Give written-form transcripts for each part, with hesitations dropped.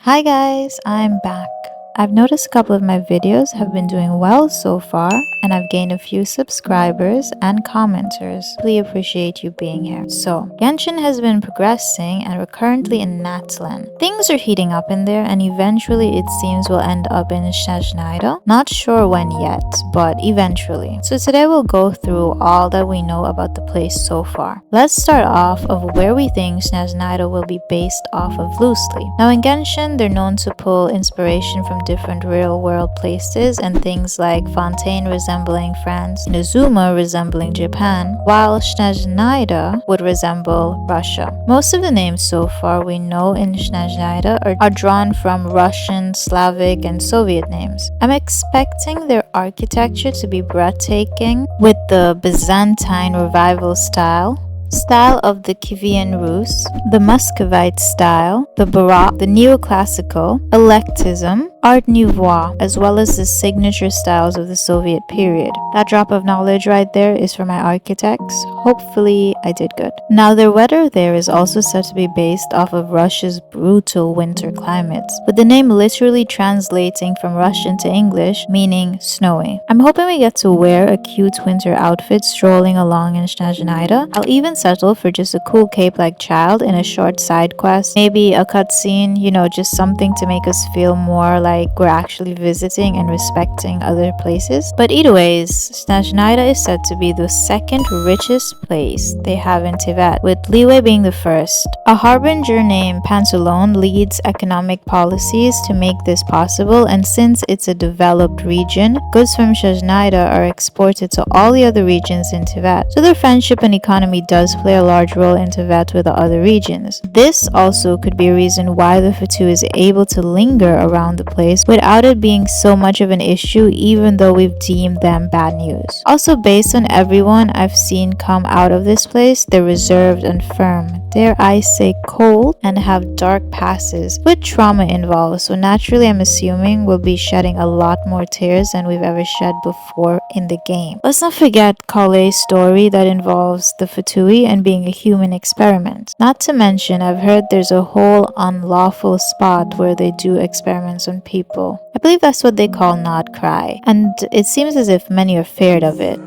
Hi guys, I'm back. I've noticed a couple of my videos have been doing well so far, and I've gained a few subscribers and commenters. Really appreciate you being here. So, Genshin has been progressing and we're currently in Natlan. Things are heating up in there and eventually it seems we'll end up in Snezhnaya. Not sure when yet, but eventually. So today we'll go through all that we know about the place so far. Let's start off of where we think Snezhnaya will be based off of loosely. Now in Genshin, they're known to pull inspiration from different real-world places and things like Fontaine resembling France, Inazuma resembling Japan, while Snezhnaya would resemble Russia. Most of the names so far we know in Snezhnaya are drawn from Russian, Slavic, and Soviet names. I'm expecting their architecture to be breathtaking with the Byzantine revival style of the Kievan Rus, the Muscovite style, the Baroque, the Neoclassical, Eclectism, Art Nouveau, as well as the signature styles of the Soviet period. That drop of knowledge right there is for my architects. Hopefully I did good. Now their weather there is also said to be based off of Russia's brutal winter climates, with the name literally translating from Russian to English, meaning snowy. I'm hoping we get to wear a cute winter outfit strolling along in Snezhnaya. I'll even settle for just a cool cape-like child in a short side quest, maybe a cutscene, just something to make us feel more like we're actually visiting and respecting other places. But either ways, Snezhnaya is said to be the second richest place they have in Tibet, with Liyue being the first. A harbinger named Pantalone leads economic policies to make this possible, and since it's a developed region, goods from Snezhnaya are exported to all the other regions in Tibet. So their friendship and economy does play a large role in Tibet with the other regions. This also could be a reason why the Fatu is able to linger around the place without it being so much of an issue, even though we've deemed them bad news. Also, based on everyone I've seen come out of this place, they're reserved and firm, dare I say cold, and have dark passes with trauma involved, so naturally I'm assuming we'll be shedding a lot more tears than we've ever shed before in the game. Let's not forget Kale's story that involves the Fatui and being a human experiment. Not to mention, I've heard there's a whole unlawful spot where they do experiments on people. I believe that's what they call not krai, and it seems as if many are feared of it.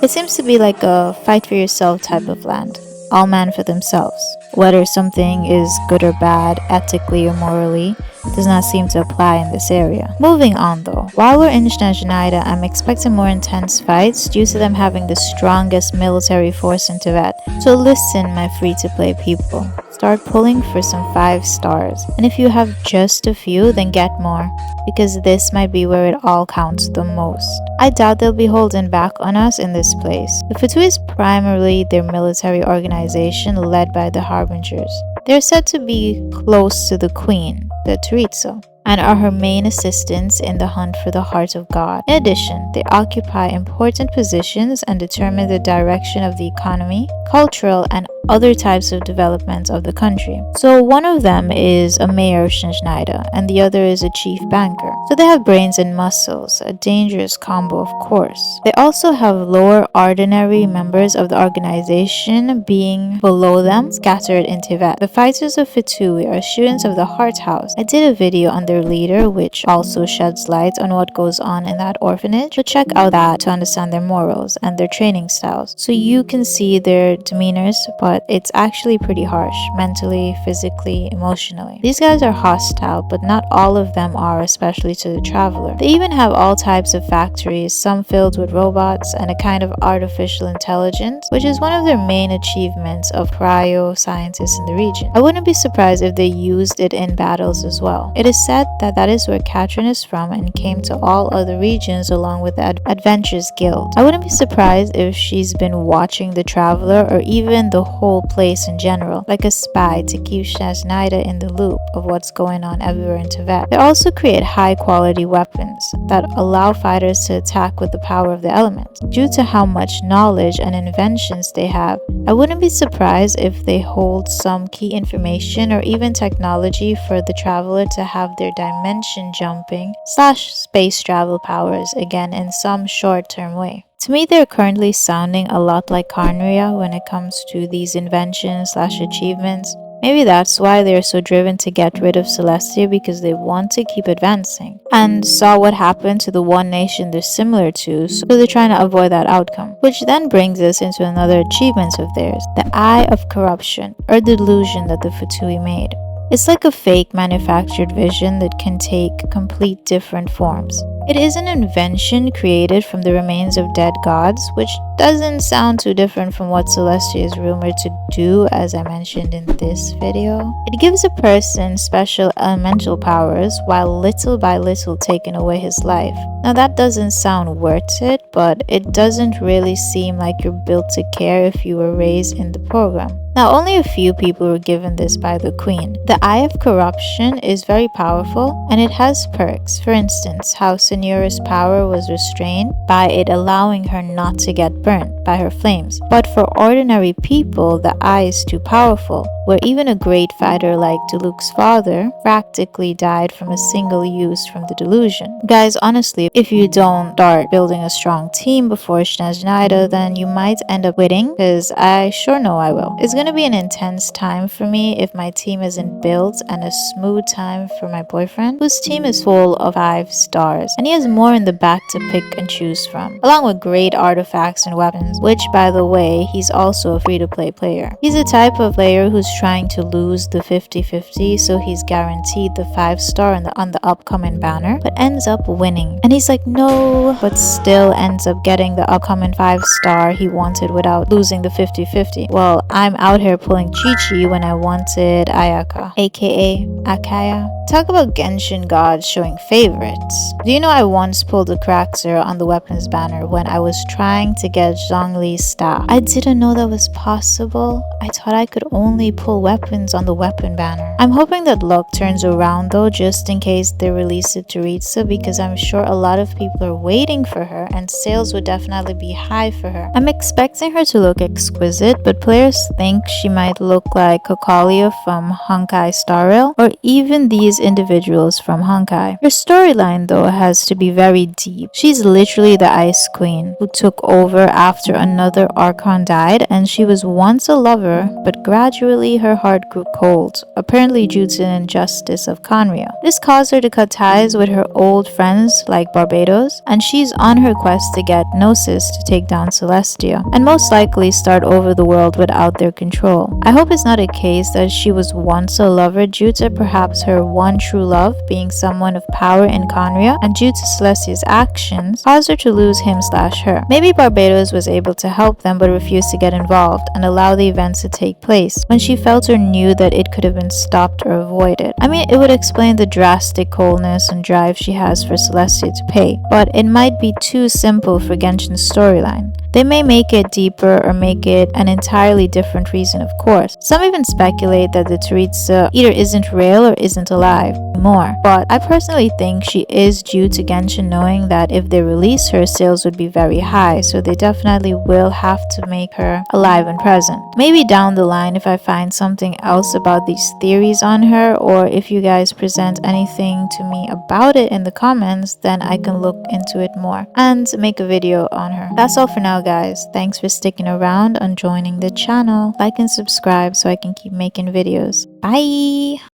It seems to be like a fight for yourself type of land. All man for themselves. Whether something is good or bad, ethically or morally, does not seem to apply in this area. Moving on though, while we're in Snezhnaya, I'm expecting more intense fights due to them having the strongest military force in Tibet. So listen, my free-to-play people. Start pulling for some 5 stars. And if you have just a few, then get more, because this might be where it all counts the most. I doubt they'll be holding back on us in this place. The Fatu is primarily their military organization led by the Harbingers. They're said to be close to the Queen, the tsaritsa, and are her main assistants in the hunt for the heart of God. In addition, they occupy important positions and determine the direction of the economy, cultural, and other types of development of the country. So one of them is a mayor of Snezhnaya and the other is a chief banker. So they have brains and muscles, a dangerous combo of course. They also have lower ordinary members of the organization being below them, scattered in Tibet. The fighters of Fatui are students of the Heart House. I did a video on their leader, which also sheds light on what goes on in that orphanage, so check out that to understand their morals and their training styles. So you can see their demeanors, but it's actually pretty harsh, mentally, physically, emotionally. These guys are hostile, but not all of them are, especially to the traveler. They even have all types of factories, some filled with robots and a kind of artificial intelligence, which is one of their main achievements of cryo scientists in the region. I wouldn't be surprised if they used it in battles as well. It is said that that is where Katrin is from and came to all other regions along with the Adventures Guild. I wouldn't be surprised if she's been watching the traveler or even the whole place in general, like a spy to keep Snezhnaya in the loop of what's going on everywhere in Tibet. They also create high quality weapons that allow fighters to attack with the power of the elements. Due to how much knowledge and inventions they have, I wouldn't be surprised if they hold some key information or even technology for the traveler to have their dimension jumping / space travel powers again in some short-term way. To me, they're currently sounding a lot like Khaenri'ah when it comes to these inventions / achievements. Maybe that's why they are so driven to get rid of Celestia, because they want to keep advancing and saw what happened to the one nation they're similar to, so they're trying to avoid that outcome. Which then brings us into another achievement of theirs, the Eye of Corruption, or delusion that the Fatui made. It's like a fake manufactured vision that can take complete different forms. It is an invention created from the remains of dead gods, which doesn't sound too different from what Celestia is rumored to do, as I mentioned in this video. It gives a person special elemental powers while little by little taking away his life. Now that doesn't sound worth it, but it doesn't really seem like you're built to care if you were raised in the program. Now, only a few people were given this by the Queen. The Eye of Corruption is very powerful, and it has perks. For instance, how Senura's power was restrained by it allowing her not to get burnt by her flames. But for ordinary people, the Eye is too powerful, where even a great fighter like Diluc's father practically died from a single use from the delusion. Guys, honestly, if you don't start building a strong team before Snezhnaya, then you might end up quitting, because I sure know I will. It's gonna be an intense time for me if my team isn't built, and a smooth time for my boyfriend, whose team is full of 5 stars, and he has more in the back to pick and choose from, along with great artifacts and weapons, which, by the way, he's also a free-to-play player. He's a type of player who's trying to lose the 50-50, so he's guaranteed the 5-star on the upcoming banner, but ends up winning. And he's like, no, but still ends up getting the upcoming 5-star he wanted without losing the 50-50. Well, I'm out here pulling Chi-Chi when I wanted Ayaka, aka Akaya. Talk about Genshin gods showing favorites. Do you know I once pulled a Khaenri'ah on the weapons banner when I was trying to get Zhongli's staff? I didn't know that was possible. I thought I could only pull weapons on the weapon banner. I'm hoping that luck turns around though, just in case they release a tsaritsa, because I'm sure a lot of people are waiting for her and sales would definitely be high for her. I'm expecting her to look exquisite, but players think she might look like Kokalia from Honkai Star Rail, or even these individuals from Honkai. Her storyline though has to be very deep. She's literally the Ice Queen who took over after another Archon died, and she was once a lover, but gradually her heart grew cold, apparently due to the injustice of Khaenri'ah. This caused her to cut ties with her old friends like Barbados, and she's on her quest to get Gnosis to take down Celestia, and most likely start over the world without their control. I hope it's not a case that she was once a lover due to perhaps her one true love being someone of power in Khaenri'ah, and due to Celestia's actions caused her to lose him/her. Maybe Barbados was able to help them but refused to get involved and allow the events to take place when she felt or knew that it could have been stopped or avoided. I mean, it would explain the drastic coldness and drive she has for Celestia to pay, but it might be too simple for Genshin's storyline. They may make it deeper or make it an entirely different reason, of course. Some even speculate that the tsaritsa either isn't real or isn't alive anymore. But I personally think she is due to Genshin knowing that if they release her, sales would be very high, so they definitely will have to make her alive and present. Maybe down the line, if I find something else about these theories on her, or if you guys present anything to me about it in the comments, then I can look into it more and make a video on her. That's all for now, guys. Thanks for sticking around and joining the channel. Like and subscribe so I can keep making videos. Bye!